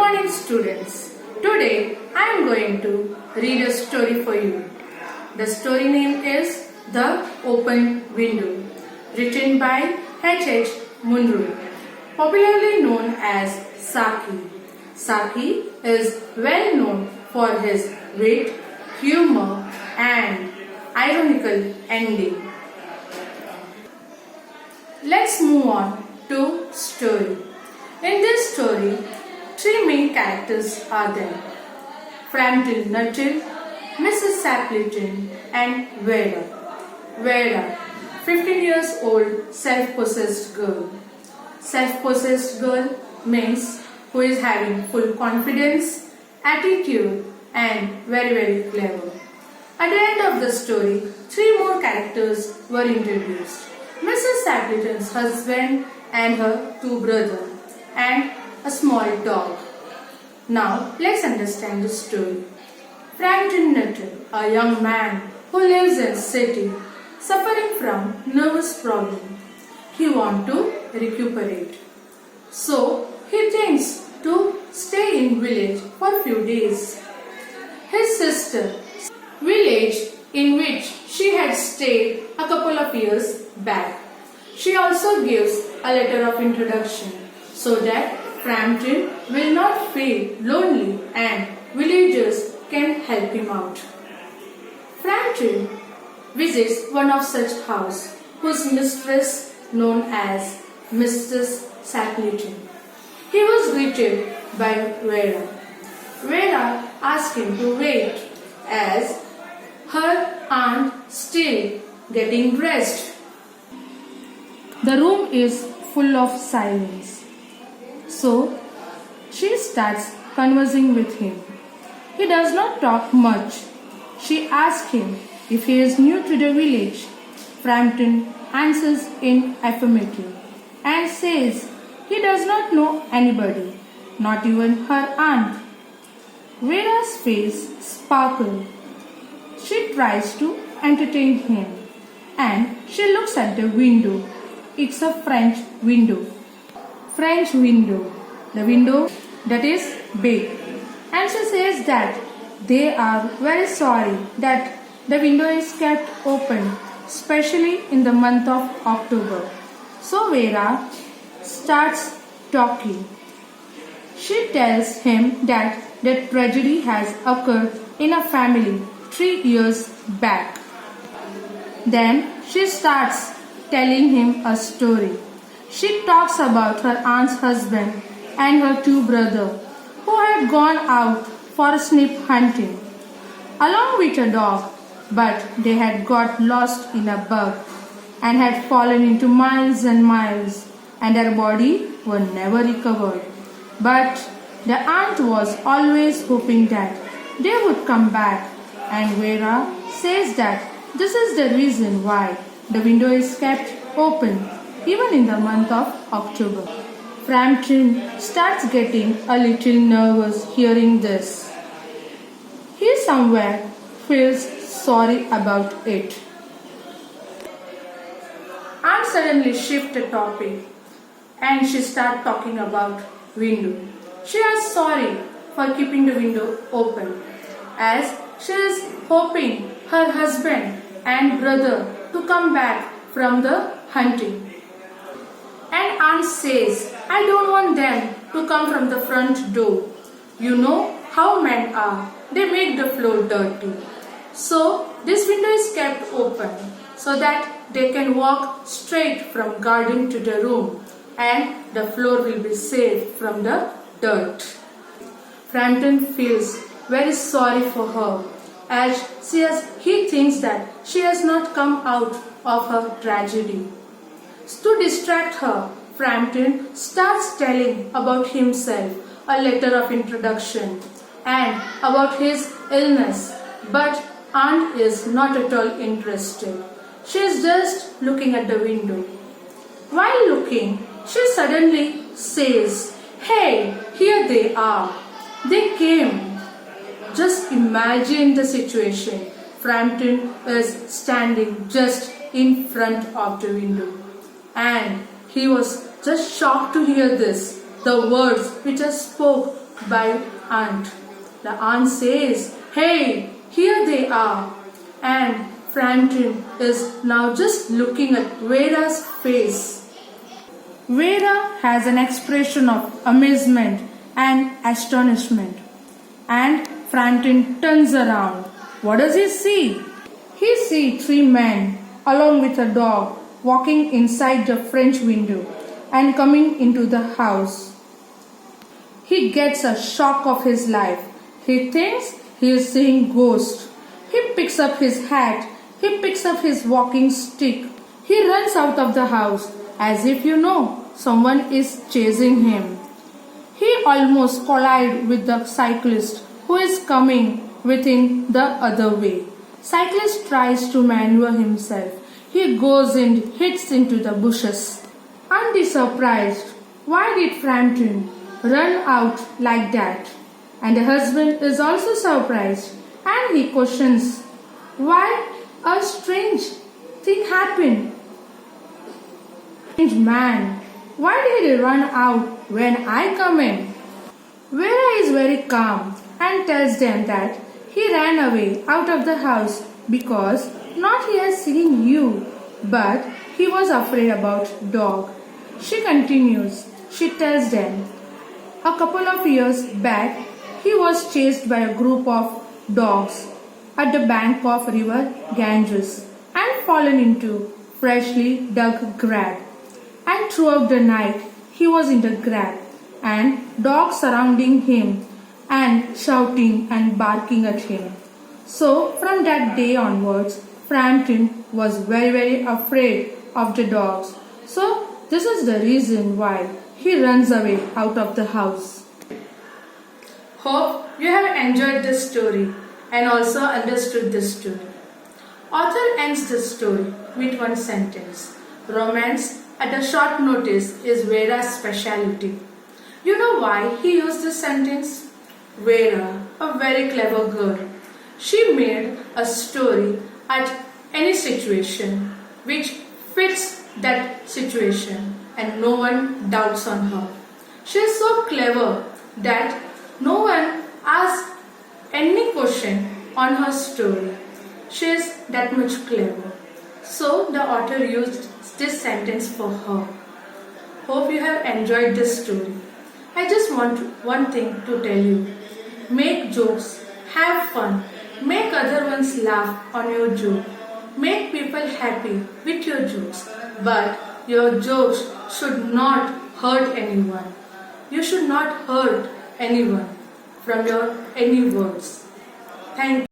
morning, students. Today I am going to read a story for you. The story name is The Open Window, written by H. Munro, popularly known as Saki. Saki is well known for his wit, humor and ironical ending. Let's move on to story. In this story, three main characters are there: Frampton Nuttall, Mrs. Sappleton and Vera. Vera, 15 years old, self-possessed girl. Self-possessed girl means who is having full confidence, attitude and very clever. At the end of the story, three more characters were introduced: Mrs. Sappleton's husband and her two brothers, and a small dog. Now let's understand the story. Frampton Nuttall, a young man who lives in city, suffering from nervous problem. He wants to recuperate. So he thinks to stay in village for few days. His sister, village in which she had stayed a couple of years back. She also gives a letter of introduction so that Frampton will not feel lonely and villagers can help him out. Frampton visits one of such house whose mistress known as Mrs. Sappleton. He was greeted by Vera. Vera asked him to wait as her aunt still getting dressed. The room is full of silence. So she starts conversing with him. He does not talk much. She asks him if he is new to the village. Frampton answers in affirmative and says he does not know anybody, not even her aunt. Vera's face sparkles. She tries to entertain him and she looks at the window. It's a French window. French window. The window that is big. And she says that they are very sorry that the window is kept open, especially in the month of October. So Vera starts talking. She tells him that the tragedy has occurred in a family 3 years back. Then she starts telling him a story. She talks about her aunt's husband and her two brothers who had gone out for snake hunting along with a dog, but they had got lost in a bog and had fallen into miles and miles, and their body were never recovered. But the aunt was always hoping that they would come back, and Vera says that this is the reason why the window is kept open even in the month of October. Frampton starts getting a little nervous hearing this. He somewhere feels sorry about it. Aunt suddenly shifts the topic and she starts talking about window. She is sorry for keeping the window open as she is hoping her husband and brother to come back from the hunting. And aunt says, I don't want them to come from the front door. You know how men are. They make the floor dirty. So this window is kept open so that they can walk straight from garden to the room and the floor will be safe from the dirt. Frampton feels very sorry for her as he thinks that she has not come out of her tragedy. To distract her, Frampton starts telling about himself, a letter of introduction, and about his illness, but aunt is not at all interested. She is just looking at the window. While looking, she suddenly says, Hey, here they are. They came. Just imagine the situation. Frampton is standing just in front of the window. And he was just shocked to hear this, the words which I spoke by aunt. The aunt says, "Hey, here they are." And Franklin is now just looking at Vera's face. Vera has an expression of amazement and astonishment. And Franklin turns around. What does he see? He sees three men along with a dog walking inside the French window and coming into the house. He gets a shock of his life. He thinks he is seeing ghosts. He picks up his hat. He picks up his walking stick. He runs out of the house as if someone is chasing him. He almost collides with the cyclist who is coming within the other way. Cyclist tries to maneuver himself. He goes and hits into the bushes. Aunt is surprised. Why did Franklin run out like that? And the husband is also surprised and he questions why a strange thing happened. Strange man, why did he run out when I come in? Vera is very calm and tells them that he ran away out of the house because not he has seen you, but he was afraid about dog. She continues. She tells them, a couple of years back, he was chased by a group of dogs at the bank of river Ganges and fallen into freshly dug grave. And throughout the night, he was in the grave and dogs surrounding him and shouting and barking at him. So from that day onwards, Franklin was very afraid of the dogs. So this is the reason why he runs away out of the house. Hope you have enjoyed this story and also understood this story. Author ends the story with one sentence. Romance at a short notice is Vera's specialty. You know why he used this sentence? Vera, a very clever girl. She made a story at any situation which fits that situation and no one doubts on her. She is so clever that no one asks any question on her story. She is that much clever. So the author used this sentence for her. Hope you have enjoyed this story. I just want one thing to tell you. Make jokes, have fun, make other ones laugh on your joke. Make people happy with your jokes. But your jokes should not hurt anyone. You should not hurt anyone from your any words. Thank you.